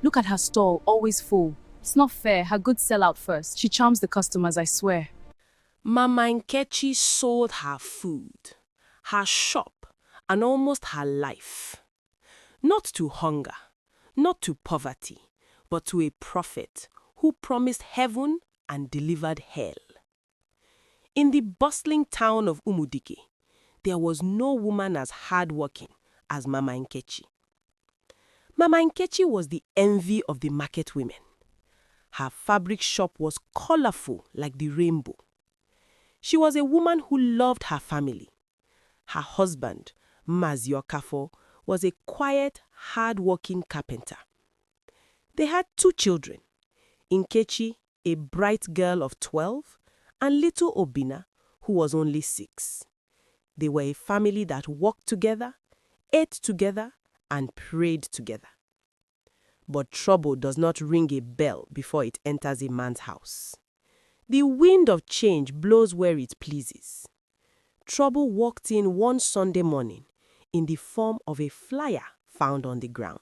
Look at her stall, always full. It's not fair, her goods sell out first. She charms the customers, I swear. Mama Nkechi sold her food, her shop, and almost her life. Not to hunger, not to poverty, but to a prophet who promised heaven and delivered hell. In the bustling town of Umudike, there was no woman as hardworking as Mama Nkechi. Mama Nkechi was the envy of the market women. Her fabric shop was colorful like the rainbow. She was a woman who loved her family. Her husband, Maziokafo, was a quiet, hard-working carpenter. They had 2 children, Nkechi, a bright girl of 12, and little Obina, who was only 6. They were a family that worked together, ate together, and prayed together. But trouble does not ring a bell before it enters a man's house. The wind of change blows where it pleases. Trouble walked in one Sunday morning in the form of a flyer found on the ground.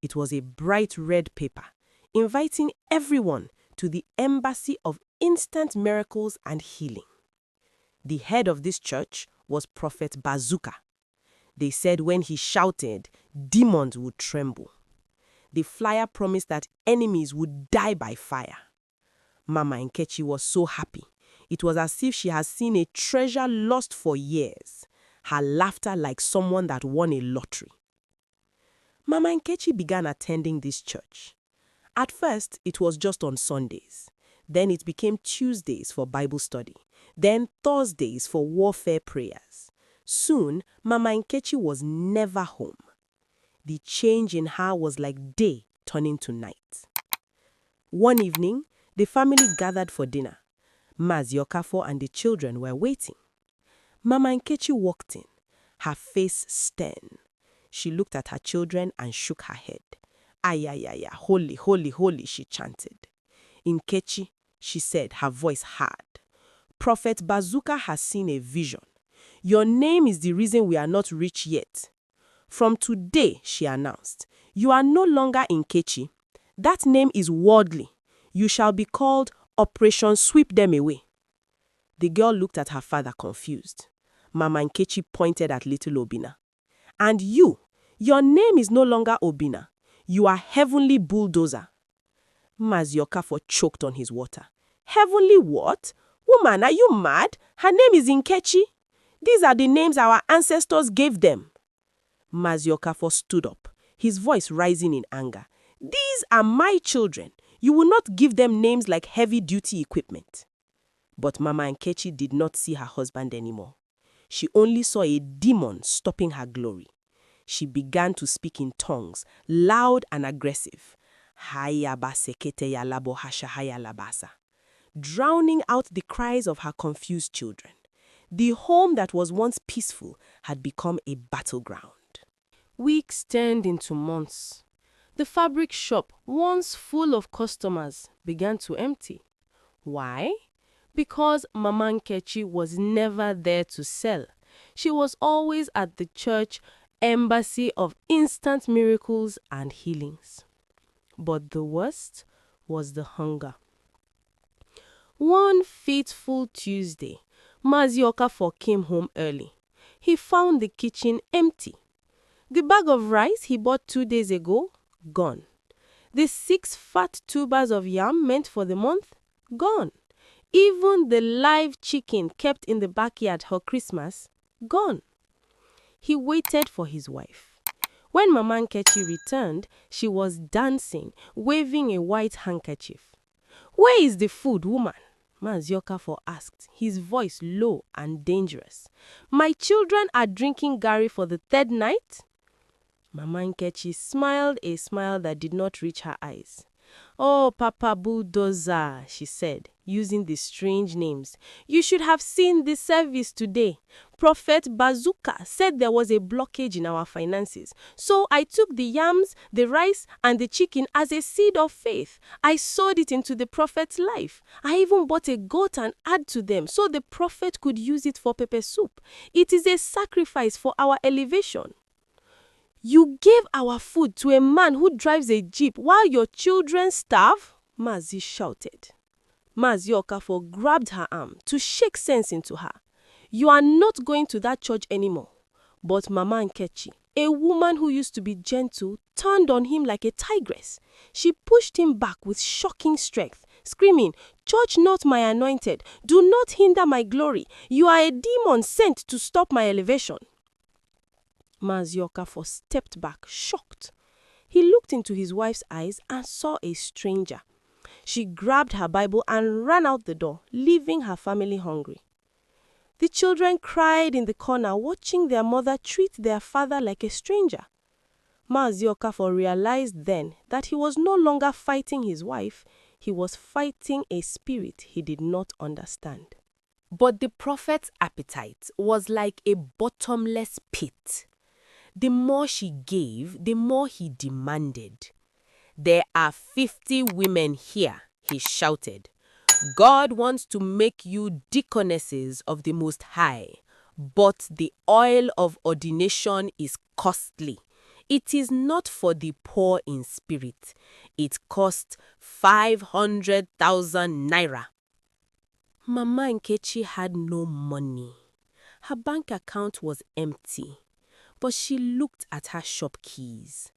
It was a bright red paper inviting everyone to the Embassy of Instant Miracles and Healing. The head of this church was Prophet Bazooka. They said when he shouted, demons would tremble. The flyer promised that enemies would die by fire. Mama Nkechi was so happy. It was as if she had seen a treasure lost for years, her laughter like someone that won a lottery. Mama Nkechi began attending this church. At first, it was just on Sundays. Then it became Tuesdays for Bible study. Then Thursdays for warfare prayers. Soon, Mama Nkechi was never home. The change in her was like day turning to night. One evening, the family gathered for dinner. Maziokafo and the children were waiting. Mama Nkechi walked in, her face stern. She looked at her children and shook her head. Ayayaya, holy, holy, holy, she chanted. Nkechi, she said, her voice hard. Prophet Bazooka has seen a vision. Your name is the reason we are not rich yet. From today, she announced, you are no longer Nkechi. That name is worldly. You shall be called Operation Sweep Them Away. The girl looked at her father confused. Mama Nkechi pointed at little Obina. And you, your name is no longer Obina. You are Heavenly Bulldozer. Maziokafo choked on his water. Heavenly what? Woman, are you mad? Her name is Nkechi. These are the names our ancestors gave them. Maziokafo stood up, his voice rising in anger. These are my children. You will not give them names like heavy-duty equipment. But Mama Nkechi did not see her husband anymore. She only saw a demon stopping her glory. She began to speak in tongues, loud and aggressive, drowning out the cries of her confused children. The home that was once peaceful had become a battleground. Weeks turned into months. The fabric shop, once full of customers, began to empty. Why? Because Mama Nkechi was never there to sell. She was always at the church Embassy of Instant Miracles and Healings. But the worst was the hunger. One fateful Tuesday, Maziokafo came home early. He found the kitchen empty. The bag of rice he bought 2 days ago, gone. The 6 fat tubers of yam meant for the month, gone. Even the live chicken kept in the backyard for Christmas, gone. He waited for his wife. When Mama Nkechi returned, she was dancing, waving a white handkerchief. Where is the food, woman? Maziokafo asked, his voice low and dangerous. My children are drinking gari for the 3rd night? Mama Nkechi smiled a smile that did not reach her eyes. Oh, Papa Bulldozer, she said, using the strange names. You should have seen the service today. Prophet Bazooka said there was a blockage in our finances. So I took the yams, the rice, and the chicken as a seed of faith. I sowed it into the prophet's life. I even bought a goat and add to them so the prophet could use it for pepper soup. It is a sacrifice for our elevation. You gave our food to a man who drives a jeep while your children starve? Mazi shouted. Mazi Okafor grabbed her arm to shake sense into her. You are not going to that church anymore. But Mama Nkechi, a woman who used to be gentle, turned on him like a tigress. She pushed him back with shocking strength, screaming, "Church not my anointed. Do not hinder my glory. You are a demon sent to stop my elevation." Mazi Okafor stepped back, shocked. He looked into his wife's eyes and saw a stranger. She grabbed her Bible and ran out the door, leaving her family hungry. The children cried in the corner, watching their mother treat their father like a stranger. Mazi Okafor realized then that he was no longer fighting his wife, he was fighting a spirit he did not understand. But the prophet's appetite was like a bottomless pit. The more she gave, the more he demanded. "There are 50 women here," he shouted. "God wants to make you deaconesses of the Most High, but the oil of ordination is costly. It is not for the poor in spirit. It costs 500,000 naira. Mama Nkechi had no money. Her bank account was empty, but she looked at her shop keys.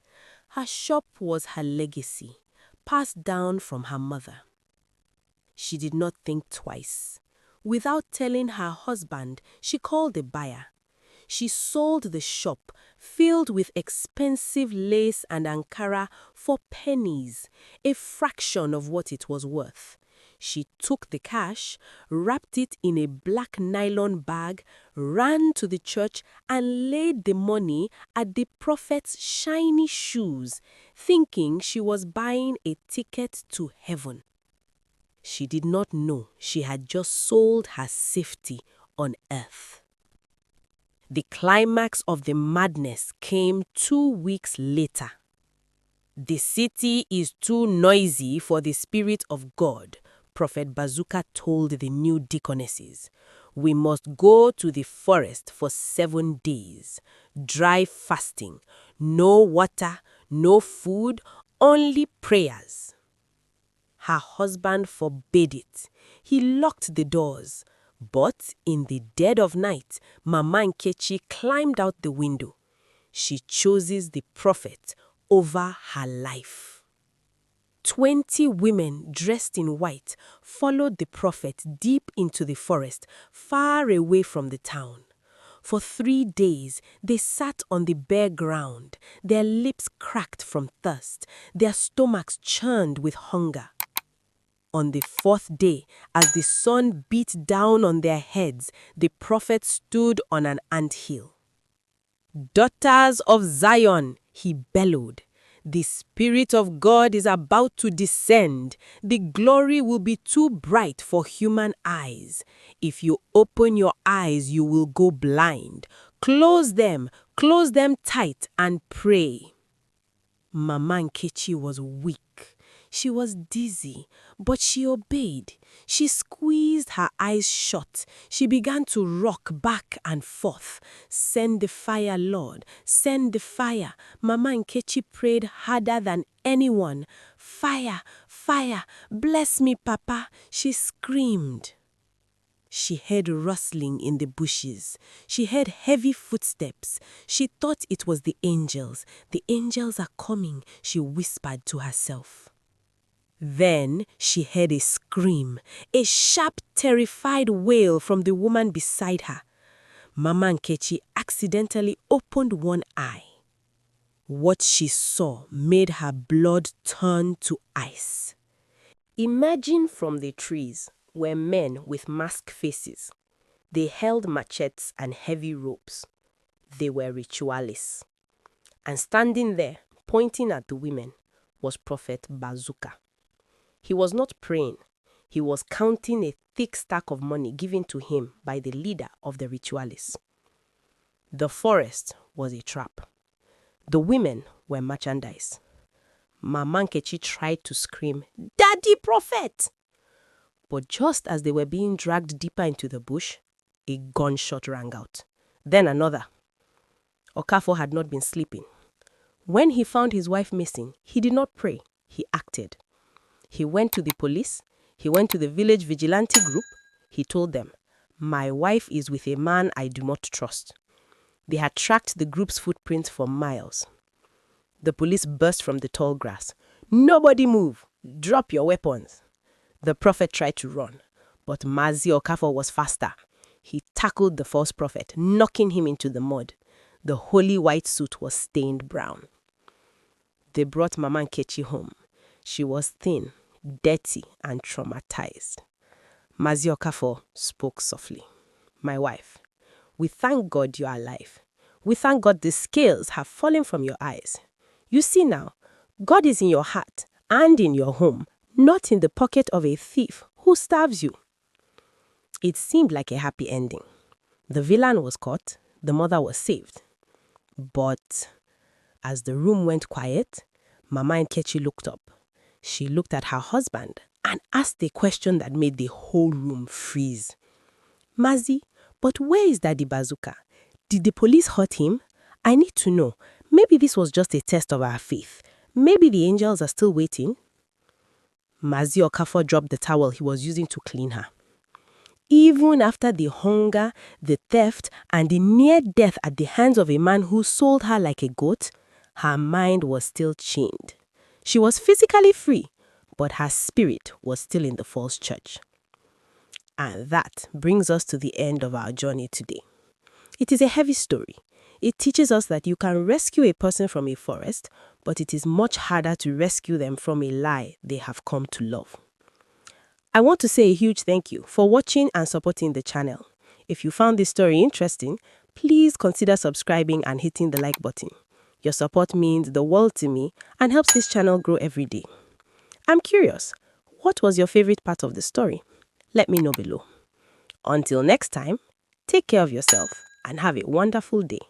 Her shop was her legacy, passed down from her mother. She did not think twice. Without telling her husband, she called the buyer. She sold the shop, filled with expensive lace and Ankara, for pennies, a fraction of what it was worth. She took the cash, wrapped it in a black nylon bag, ran to the church and laid the money at the prophet's shiny shoes, thinking she was buying a ticket to heaven. She did not know she had just sold her safety on earth. The climax of the madness came 2 weeks later. "The city is too noisy for the Spirit of God," Prophet Bazooka told the new deaconesses. "We must go to the forest for 7 days. Dry fasting, no water, no food, only prayers." Her husband forbade it. He locked the doors. But in the dead of night, Mama Nkechi climbed out the window. She chooses the prophet over her life. 20 women dressed in white followed the prophet deep into the forest, far away from the town. For 3 days, they sat on the bare ground, their lips cracked from thirst, their stomachs churned with hunger. On the 4th day, as the sun beat down on their heads, the prophet stood on an anthill. "Daughters of Zion," he bellowed, "the Spirit of God is about to descend. The glory will be too bright for human eyes. If you open your eyes, you will go blind. Close them tight and pray." Mama Nkechi was weak. She was dizzy, but she obeyed. She squeezed her eyes shut. She began to rock back and forth. "Send the fire, Lord. Send the fire." Mama Nkechi prayed harder than anyone. "Fire, fire. Bless me, Papa," she screamed. She heard rustling in the bushes. She heard heavy footsteps. She thought it was the angels. "The angels are coming," she whispered to herself. Then she heard a scream, a sharp, terrified wail from the woman beside her. Mama Nkechi accidentally opened one eye. What she saw made her blood turn to ice. Emerging from the trees were men with masked faces. They held machetes and heavy ropes. They were ritualists. And standing there, pointing at the women, was Prophet Bazooka. He was not praying. He was counting a thick stack of money given to him by the leader of the ritualists. The forest was a trap. The women were merchandise. Mama Nkechi tried to scream, "Daddy Prophet!" But just as they were being dragged deeper into the bush, a gunshot rang out. Then another. Okafor had not been sleeping. When he found his wife missing, he did not pray, he acted. He went to the police, he went to the village vigilante group, he told them, "My wife is with a man I do not trust." They had tracked the group's footprints for miles. The police burst from the tall grass. "Nobody move! Drop your weapons!" The prophet tried to run, but Mazi Okafor was faster. He tackled the false prophet, knocking him into the mud. The holy white suit was stained brown. They brought Mama Nkechi home. She was thin, dirty, and traumatized. Mazi Okafor spoke softly. "My wife, we thank God you are alive. We thank God the scales have fallen from your eyes. You see now, God is in your heart and in your home, not in the pocket of a thief who starves you." It seemed like a happy ending. The villain was caught, the mother was saved. But as the room went quiet, Mama Nkechi looked up. She looked at her husband and asked a question that made the whole room freeze. "Mazi, but where is Daddy Bazooka? Did the police hurt him? I need to know. Maybe this was just a test of our faith. Maybe the angels are still waiting." Mazi Okafor dropped the towel he was using to clean her. Even after the hunger, the theft, and the near death at the hands of a man who sold her like a goat, her mind was still chained. She was physically free, but her spirit was still in the false church. And that brings us to the end of our journey today. It is a heavy story. It teaches us that you can rescue a person from a forest, but it is much harder to rescue them from a lie they have come to love. I want to say a huge thank you for watching and supporting the channel. If you found this story interesting, please consider subscribing and hitting the like button. Your support means the world to me and helps this channel grow every day. I'm curious, what was your favorite part of the story? Let me know below. Until next time, take care of yourself and have a wonderful day.